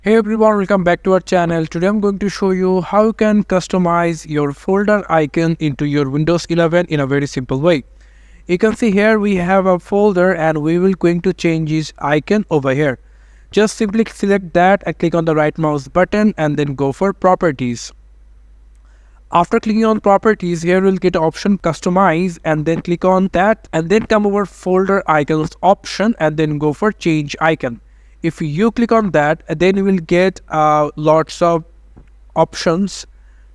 Hey everyone, welcome back to our channel. Today I'm going to show you how you can customize your folder icon into your Windows 11 in a very simple way. You can see here we have a folder and we will going to change this icon over here. Just simply select that and click on the right mouse button and then go for properties. After clicking on properties, here we'll get option customize and then click on that and then come over folder icons option and then go for change icon. If you click on that, then you will get lots of options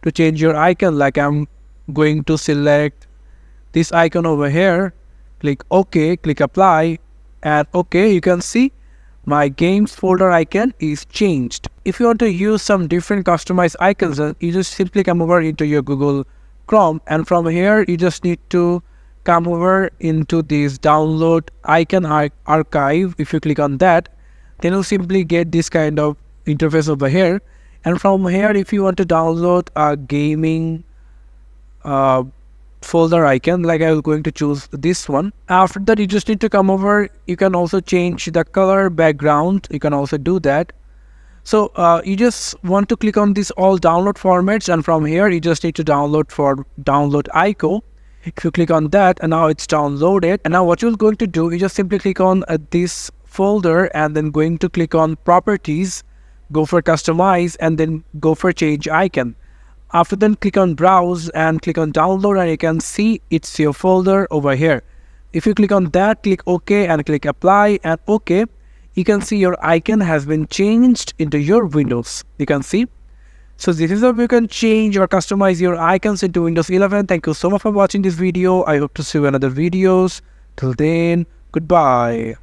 to change your icon. Like I'm going to select this icon over here, click OK, click apply, and OK, you can see my games folder icon is changed. If you want to use some different customized icons, you just simply come over into your Google Chrome, and from here you just need to come over into this download icon archive. If you click on that, then you'll simply get this kind of interface over here. And from here, if you want to download a gaming folder icon, like I was going to choose this one. After that, you just need to come over. You can also change the color background. You can also do that. So you just want to click on this all download formats, and from here you just need to download for download icon. If you click on that, and now it's downloaded. And now what you're going to do, you just simply click on this folder and then going to click on properties, go for customize, and then go for change icon. After then click on browse and click on download, and you can see it's your folder over here. If you click on that, click OK and click apply and OK, you can see your icon has been changed into your Windows. You can see. So this is how you can change or customize your icons into Windows 11. Thank you so much for watching this video. I hope to see you in other videos. Till then, goodbye.